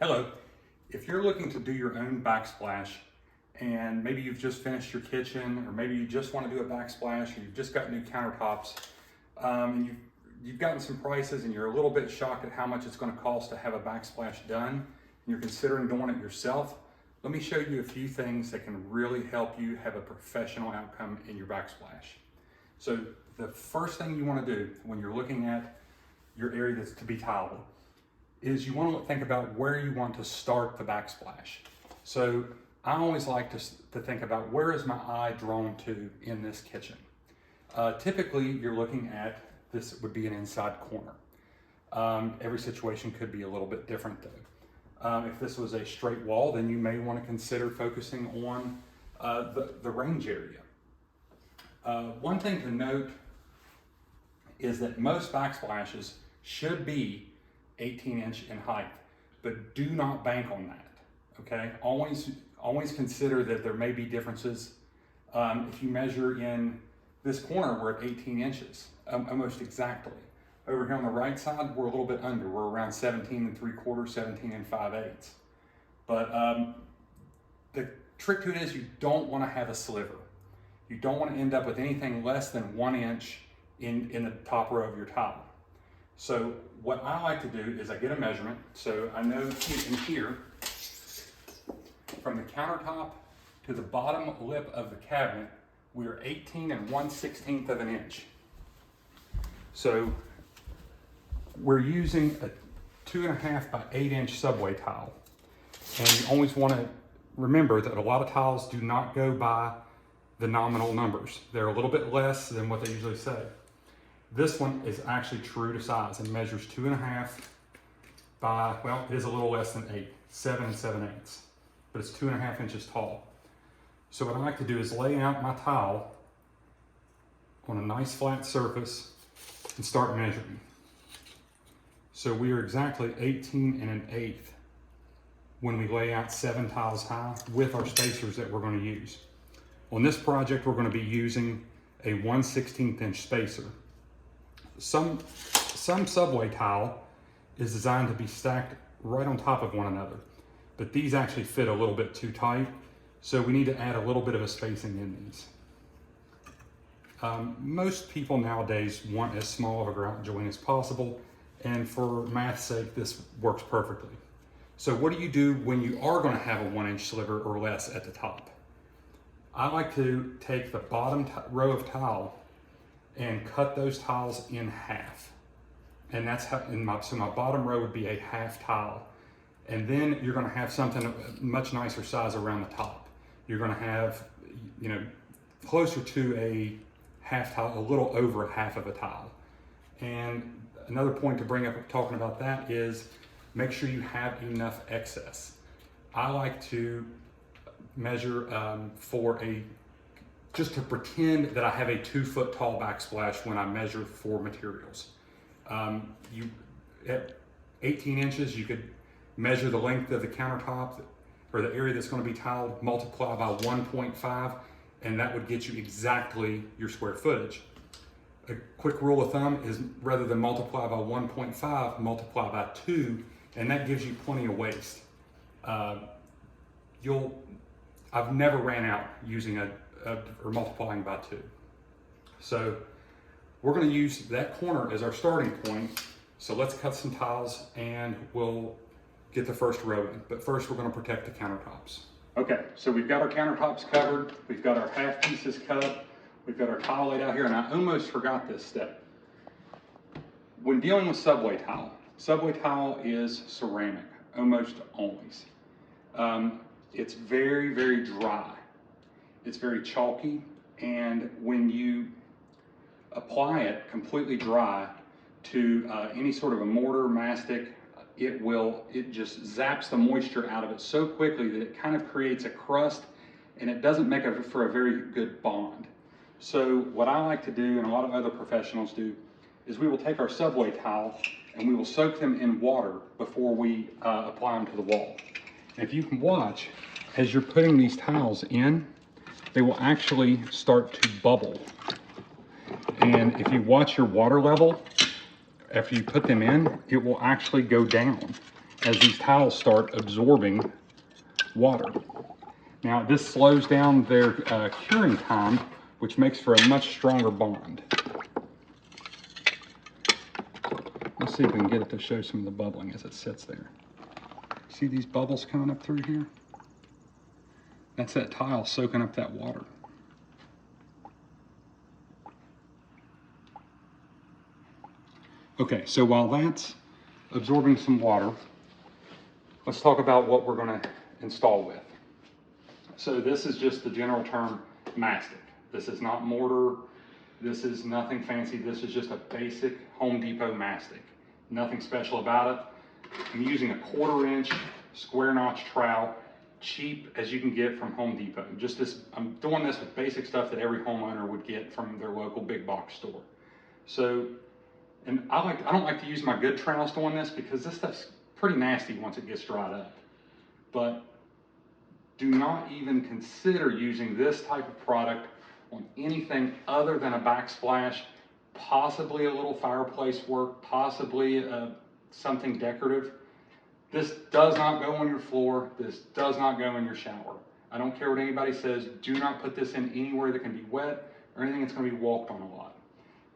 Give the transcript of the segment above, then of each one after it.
Hello. If you're looking to do your own backsplash and maybe you've just finished your kitchen or maybe you just want to do a backsplash or you've just got new countertops and you've gotten some prices and you're a little bit shocked at how much it's going to cost to have a backsplash done and you're considering doing it yourself, let me show you a few things that can really help you have a professional outcome in your backsplash. So the first thing you want to do when you're looking at your area that's to be tiled is you want to think about where you want to start the backsplash. So I always like to think about where is my eye drawn to in this kitchen. Typically you're looking at, this would be an inside corner. Every situation could be a little bit different though. If this was a straight wall, then you may want to consider focusing on the range area. One thing to note is that most backsplashes should be 18-inch in height, but do not bank on that, okay? Always consider that there may be differences. If you measure in this corner, we're at 18 inches, almost exactly. Over here on the right side, we're a little bit under. We're around 17 3/4, 17 5/8. But the trick to it is you don't want to have a sliver. You don't want to end up with anything less than 1 inch in the top row of your tile. So what I like to do is I get a measurement. So I know in here, from the countertop to the bottom lip of the cabinet, we are 18 1/16 of an inch. So we're using a 2.5 by 8 inch subway tile. And you always want to remember that a lot of tiles do not go by the nominal numbers. They're a little bit less than what they usually say. This one is actually true to size and measures 2.5 by, well, it is a little less than 8, 7 7/8, but it's 2.5 inches tall. So what I like to do is lay out my tile on a nice flat surface and start measuring. So we are exactly 18 1/8 when we lay out 7 tiles high with our spacers that we're going to use. On this project, we're going to be using a 1/16 inch spacer. Some subway tile is designed to be stacked right on top of one another, but these actually fit a little bit too tight, so we need to add a little bit of a spacing in these. Most people nowadays want as small of a grout joint as possible, and for math's sake, this works perfectly. So what do you do when you are going to have a 1 inch sliver or less at the top? I like to take the bottom row of tile and cut those tiles in half. And that's how, so my bottom row would be a half tile. And then you're gonna have something much nicer size around the top. You're gonna have, closer to a half tile, a little over half of a tile. And another point to bring up talking about that is make sure you have enough excess. I like to measure just to pretend that I have a 2 foot tall backsplash when I measure for materials. At 18 inches, you could measure the length of the countertop or the area that's going to be tiled, multiply by 1.5, and that would get you exactly your square footage. A quick rule of thumb is rather than multiply by 1.5, multiply by 2, and that gives you plenty of waste. I've never ran out using or multiplying by 2. So we're going to use that corner as our starting point. So let's cut some tiles and we'll get the first row in. But first we're going to protect the countertops. Okay, so we've got our countertops covered. We've got our half pieces cut. We've got our tile laid out here, and I almost forgot this step. When dealing with subway tile is ceramic, almost always. It's very, very dry. It's very chalky, and when you apply it completely dry to any sort of a mortar, mastic, it just zaps the moisture out of it so quickly that it kind of creates a crust, and it doesn't make for a very good bond. So what I like to do, and a lot of other professionals do, is we will take our subway tile and we will soak them in water before we apply them to the wall. And if you can watch, as you're putting these tiles in, they will actually start to bubble. And if you watch your water level, after you put them in, it will actually go down. as these tiles start absorbing water. Now this slows down their curing time, which makes for a much stronger bond. Let's see if we can get it to show some of the bubbling as it sits there. See these bubbles coming up through here? That's that tile soaking up that water. Okay, so while that's absorbing some water, let's talk about what we're going to install with. So this is just the general term mastic. This is not mortar. This is nothing fancy. This is just a basic Home Depot mastic. Nothing special about it. I'm using a 1/4 inch square notch trowel, cheap as you can get from Home Depot. Just this, I'm doing this with basic stuff that every homeowner would get from their local big box store. So, and I don't like to use my good trowels doing this because this stuff's pretty nasty once it gets dried up. But do not even consider using this type of product on anything other than a backsplash, possibly a little fireplace work, possibly something decorative. This does not go on your floor. This does not go in your shower. I don't care what anybody says. Do not put this in anywhere that can be wet or anything that's going to be walked on a lot.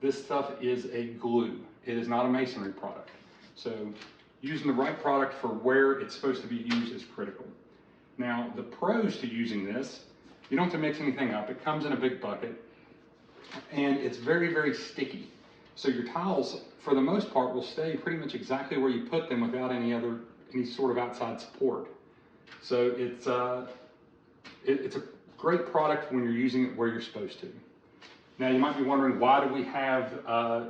This stuff is a glue. It is not a masonry product. So using the right product for where it's supposed to be used is critical. Now, the pros to using this, you don't have to mix anything up. It comes in a big bucket and it's very, very sticky. So your tiles, for the most part, will stay pretty much exactly where you put them without any sort of outside support. So it's a great product when you're using it where you're supposed to. Now you might be wondering, why do we have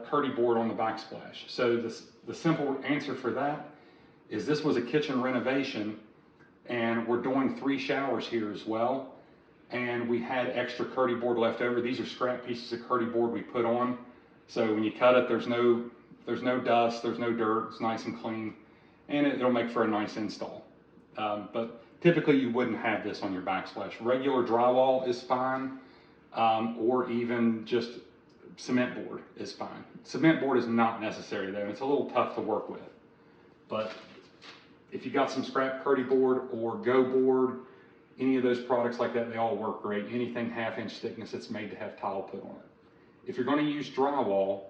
Curdy board on the backsplash? So the simple answer for that is this was a kitchen renovation and we're doing 3 showers here as well. And we had extra Curdy board left over. These are scrap pieces of Curdy board we put on. So when you cut it, there's no dust, there's no dirt, it's nice and clean, and it'll make for a nice install. But typically you wouldn't have this on your backsplash. Regular drywall is fine, or even just cement board is fine. Cement board is not necessary though, and it's a little tough to work with. But if you got some scrap Curdy board or Go board, any of those products like that, they all work great. Anything 1/2 inch thickness that's made to have tile put on it. If you're going to use drywall,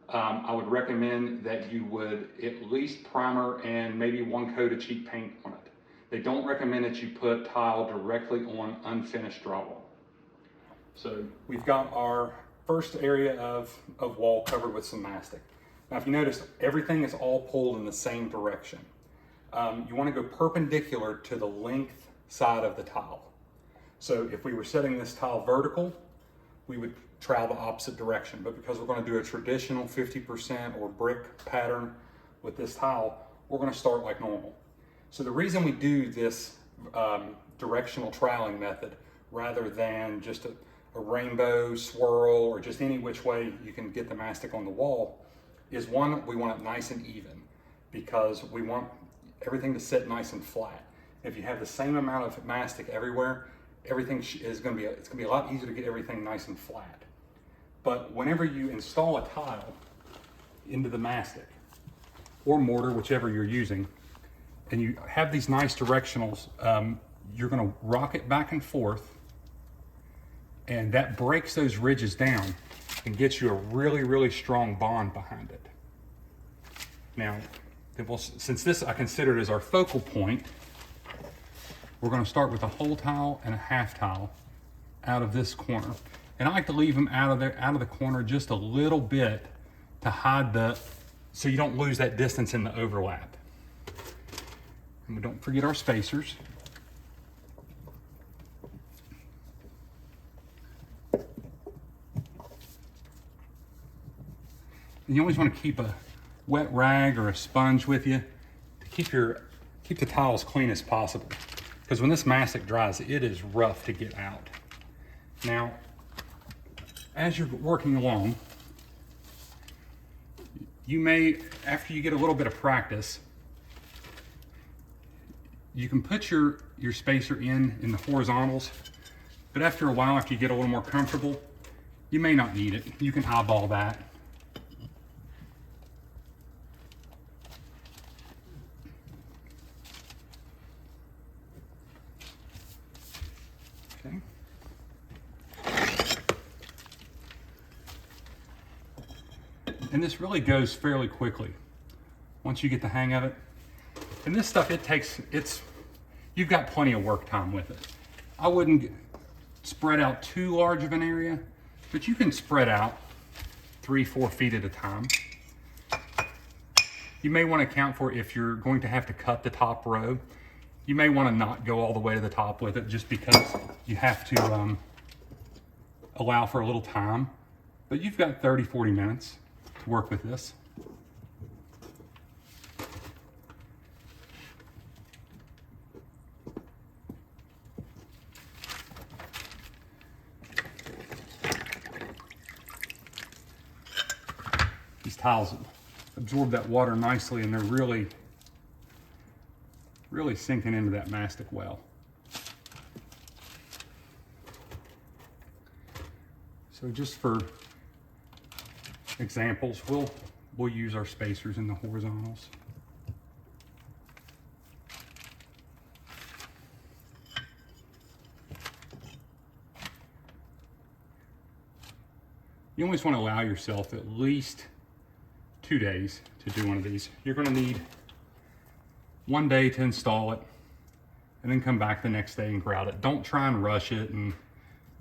I would recommend that you would at least primer and maybe 1 coat of cheap paint on it. They don't recommend that you put tile directly on unfinished drywall. So we've got our first area of wall covered with some mastic. Now if you notice, everything is all pulled in the same direction. You want to go perpendicular to the length side of the tile. So if we were setting this tile vertical, we would trowel the opposite direction. But because we're going to do a traditional 50% or brick pattern with this tile, we're going to start like normal. So the reason we do this directional troweling method rather than just a rainbow swirl or just any which way you can get the mastic on the wall is, one, we want it nice and even because we want everything to sit nice and flat. If you have the same amount of mastic everywhere, everything is going to be a lot easier to get everything nice and flat. But whenever you install a tile into the mastic or mortar, whichever you're using, and you have these nice directionals, you're going to rock it back and forth, and that breaks those ridges down and gets you a really, really strong bond behind it. Now, since this I consider it as our focal point, we're going to start with a whole tile and a half tile out of this corner. And I like to leave them out of the corner just a little bit to hide so you don't lose that distance in the overlap. And we don't forget our spacers. And you always want to keep a wet rag or a sponge with you to keep the tile as clean as possible. Because when this mastic dries, it is rough to get out. Now, as you're working along, you may, after you get a little bit of practice, you can put your spacer in the horizontals, but after a while, after you get a little more comfortable, you may not need it. You can eyeball that. Okay. And this really goes fairly quickly once you get the hang of it. And this stuff, you've got plenty of work time with it. I wouldn't spread out too large of an area, but you can spread out 3-4 feet at a time. You may want to account for if you're going to have to cut the top row. You may want to not go all the way to the top with it just because you have to allow for a little time. But you've got 30-40 minutes to work with this. These tiles absorb that water nicely, and they're really sinking into that mastic well. So just for examples, we'll use our spacers in the horizontals. You always want to allow yourself at least 2 days to do one of these. You're going to need 1 day to install it and then come back the next day and grout it. Don't try and rush it and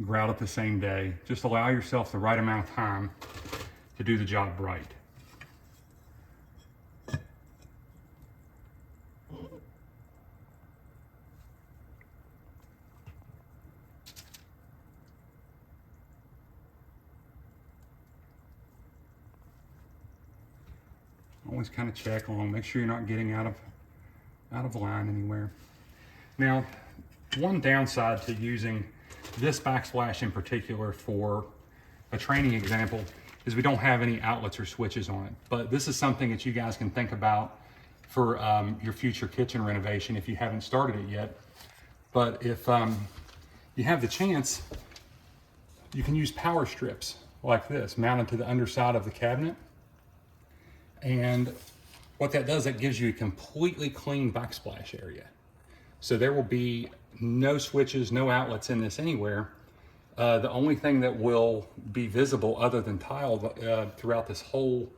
grout it the same day. Just allow yourself the right amount of time to do the job right. Always kind of check on, make sure you're not getting out of line anywhere. Now, one downside to using this backsplash in particular for a training example is we don't have any outlets or switches on it. But this is something that you guys can think about for your future kitchen renovation if you haven't started it yet. But if you have the chance, you can use power strips like this mounted to the underside of the cabinet. And what that does, that gives you a completely clean backsplash area. So there will be no switches, no outlets in this anywhere. The only thing that will be visible other than tile throughout this whole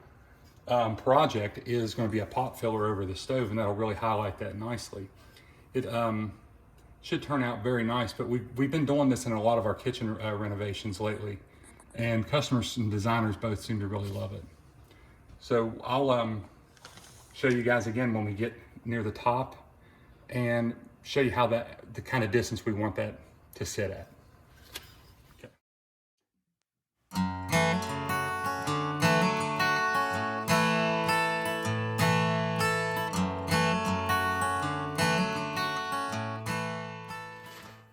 project is going to be a pot filler over the stove, and that'll really highlight that nicely. It should turn out very nice, but we've been doing this in a lot of our kitchen renovations lately, and customers and designers both seem to really love it. So I'll show you guys again when we get near the top and show you how the kind of distance we want that to sit at. Okay.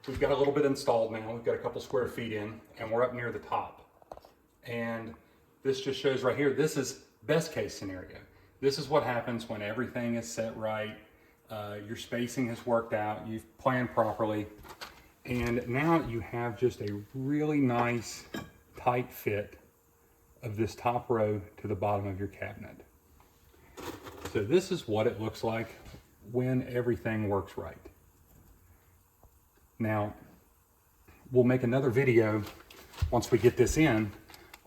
We've got a little bit installed now. We've got a couple square feet in, and we're up near the top. And this just shows right here, this is best case scenario. This is what happens when everything is set right, your spacing has worked out, you've planned properly, and now you have just a really nice tight fit of this top row to the bottom of your cabinet. So this is what it looks like when everything works right. Now, we'll make another video once we get this in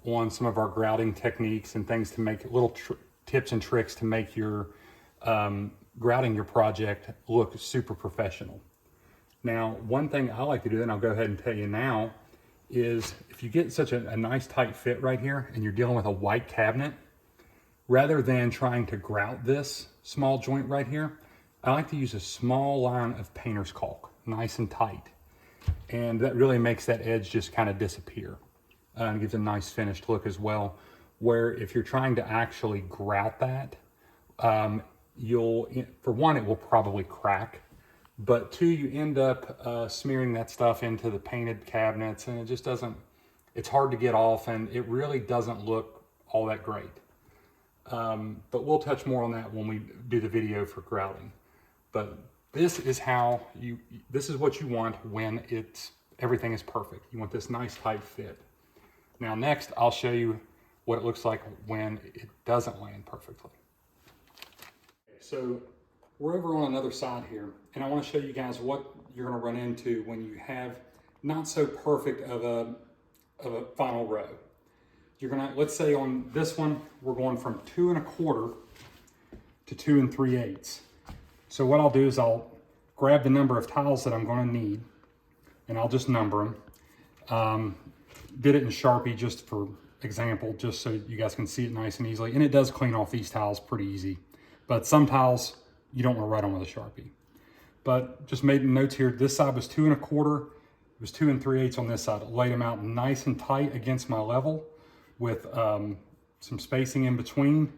on some of our grouting techniques and things to make little tips and tricks to make your grouting your project look super professional. Now, one thing I like to do, and I'll go ahead and tell you now, is if you get such a nice tight fit right here and you're dealing with a white cabinet, rather than trying to grout this small joint right here, I like to use a small line of painter's caulk, nice and tight. And that really makes that edge just kind of disappear. And gives a nice finished look as well, where if you're trying to actually grout that, for one, it will probably crack, but two, you end up smearing that stuff into the painted cabinets, and it just doesn't, it's hard to get off, and it really doesn't look all that great. But we'll touch more on that when we do the video for grouting. But this is this is what you want when everything is perfect. You want this nice tight fit. Now next, I'll show you what it looks like when it doesn't land perfectly. So we're over on another side here, and I want to show you guys what you're going to run into when you have not so perfect of a final row. You're gonna, let's say on this one, we're going from 2 1/4 to 2 3/8. So what I'll do is I'll grab the number of tiles that I'm gonna need and I'll just number them. Did it in Sharpie just for example, just so you guys can see it nice and easily. And it does clean off these tiles pretty easy. But some tiles you don't want to write on with a Sharpie. But just made notes here. This side was 2 1/4. It was 2 3/8 on this side. I laid them out nice and tight against my level with some spacing in between.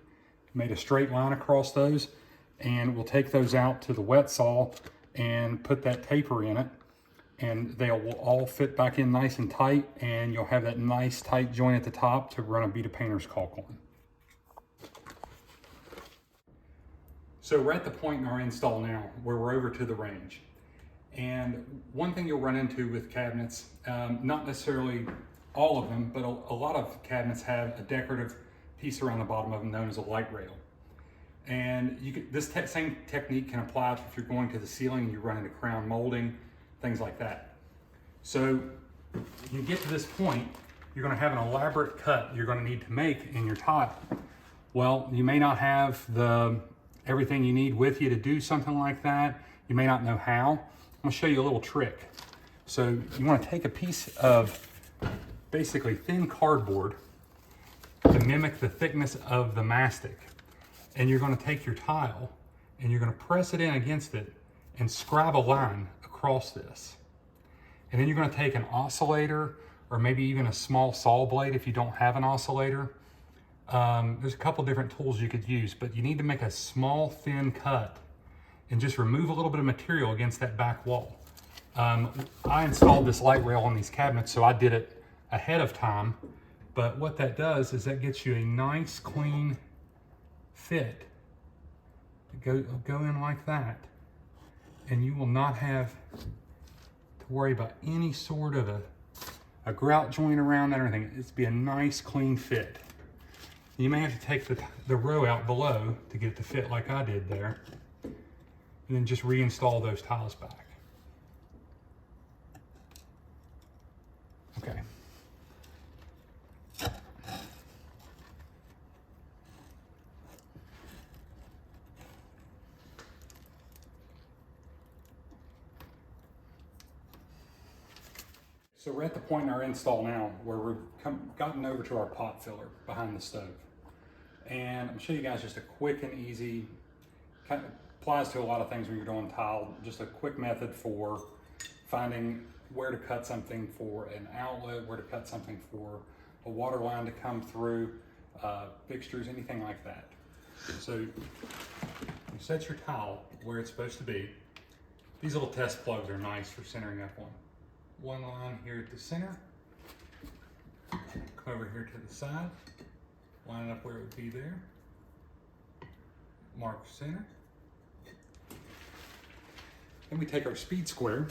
Made a straight line across those. And we'll take those out to the wet saw and put that taper in it. And they will all fit back in nice and tight, and you'll have that nice tight joint at the top to run a bead of painter's caulk on. So we're at the point in our install now where we're over to the range. And one thing you'll run into with cabinets, not necessarily all of them, but a lot of cabinets have a decorative piece around the bottom of them known as a light rail. And this same technique can apply if you're going to the ceiling and you run into crown molding, things like that. So you get to this point, you're going to have an elaborate cut you're going to need to make in your tile. Well, you may not have everything you need with you to do something like that. You may not know how. I'm going to show you a little trick. So you want to take a piece of basically thin cardboard to mimic the thickness of the mastic. And you're going to take your tile and you're going to press it in against it and scribe a line across this. And then you're going to take an oscillator or maybe even a small saw blade if you don't have an oscillator. There's a couple different tools you could use, but you need to make a small thin cut and just remove a little bit of material against that back wall. I installed this light rail on these cabinets, so I did it ahead of time. But what that does is that gets you a nice clean fit. Go in like that. And you will not have to worry about any sort of a grout joint around that or anything. It's be a nice clean fit. You may have to take the row out below to get it to fit like I did there. And then just reinstall those tiles back. Okay. So we're at the point in our install now where we've gotten over to our pot filler behind the stove. And I'm going to show you guys just a quick and easy, kind of applies to a lot of things when you're doing tile, just a quick method for finding where to cut something for an outlet, where to cut something for a water line to come through, fixtures, anything like that. So you set your tile where it's supposed to be. These little test plugs are nice for centering up one line here at the center. Come over here to the side, line it up where it would be there. Mark center. Then we take our speed square.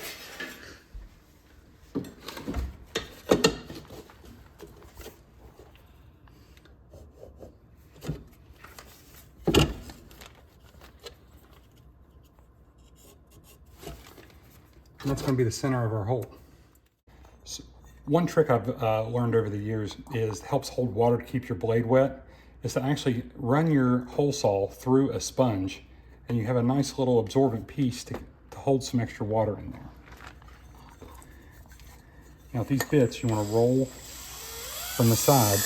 And that's going to be the center of our hole. So one trick I've learned over the years helps hold water to keep your blade wet, is to actually run your hole saw through a sponge, and you have a nice little absorbent piece to hold some extra water in there. Now these bits you want to roll from the side.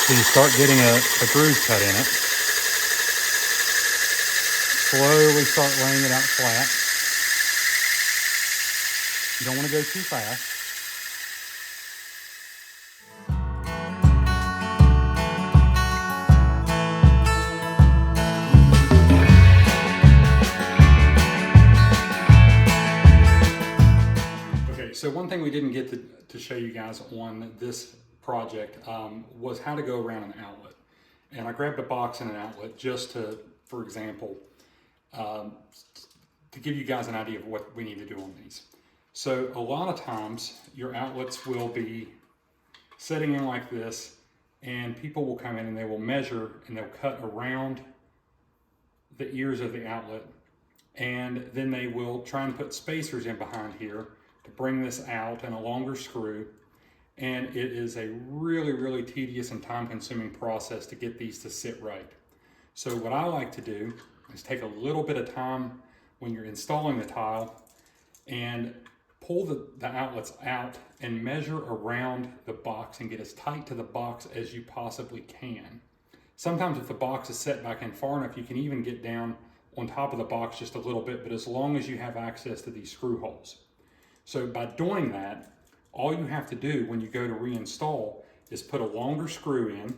So you start getting a groove cut in it. Slowly start laying it out flat. You don't want to go too fast. Okay, so one thing we didn't get to show you guys on this project was how to go around an outlet. And I grabbed a box and an outlet just to, for example, to give you guys an idea of what we need to do on these. So a lot of times your outlets will be setting in like this, and people will come in and they will measure and they'll cut around the ears of the outlet and then they will try and put spacers in behind here to bring this out and a longer screw. And it is a really, really tedious and time-consuming process to get these to sit right. So what I like to do is take a little bit of time when you're installing the tile and pull the outlets out and measure around the box and get as tight to the box as you possibly can. Sometimes if the box is set back in far enough, you can even get down on top of the box just a little bit, but as long as you have access to these screw holes. So by doing that, all you have to do when you go to reinstall is put a longer screw in,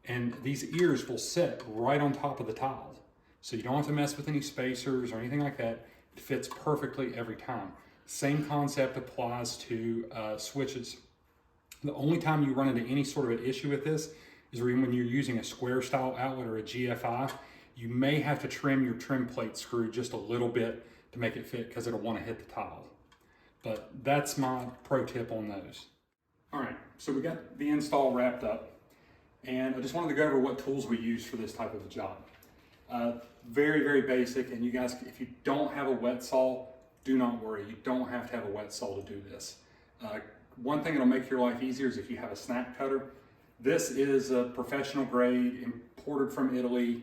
and these ears will sit right on top of the tile. So you don't have to mess with any spacers or anything like that. It fits perfectly every time. Same concept applies to switches. The only time you run into any sort of an issue with this is when you're using a square style outlet or a GFI. You may have to trim your trim plate screw just a little bit to make it fit because it'll want to hit the tile. But that's my pro tip on those. All right, so we got the install wrapped up, and I just wanted to go over what tools we use for this type of a job. Very, very basic, and you guys, if you don't have a wet saw, do not worry. You don't have to have a wet saw to do this. One thing that'll make your life easier is if you have a snap cutter. This is a professional grade, imported from Italy,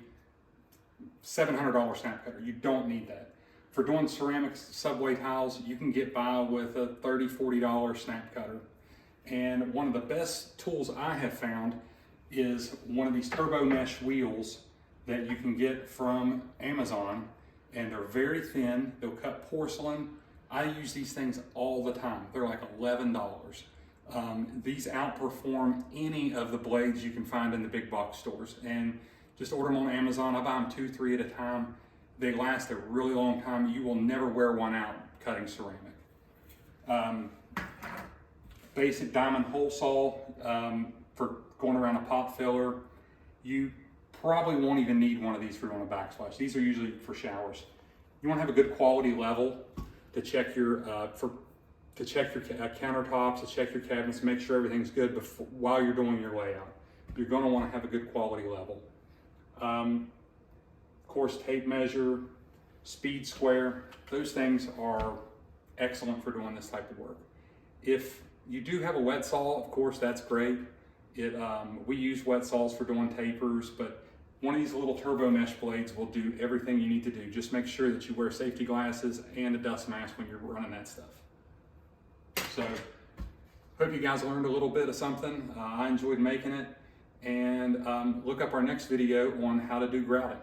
$700 snap cutter. You don't need that. For doing ceramic subway tiles, you can get by with a $30, $40 snap cutter. And one of the best tools I have found is one of these turbo mesh wheels that you can get from Amazon, and they're very thin. They'll cut porcelain. I use these things all the time. They're like $11. These outperform any of the blades you can find in the big box stores, and just order them on Amazon. I buy them 2, 3 at a time. They last a really long time. You will never wear one out cutting ceramic. Basic diamond hole saw for going around a pot filler. You probably won't even need one of these for doing a backsplash. These are usually for showers. You want to have a good quality level to check your countertops, to check your cabinets, make sure everything's good while you're doing your layout. You're going to want to have a good quality level. Of course, tape measure, speed square, those things are excellent for doing this type of work. If you do have a wet saw, of course, that's great. We use wet saws for doing tapers, but one of these little turbo mesh blades will do everything you need to do. Just make sure that you wear safety glasses and a dust mask when you're running that stuff. So, hope you guys learned a little bit of something. I enjoyed making it, and look up our next video on how to do grouting.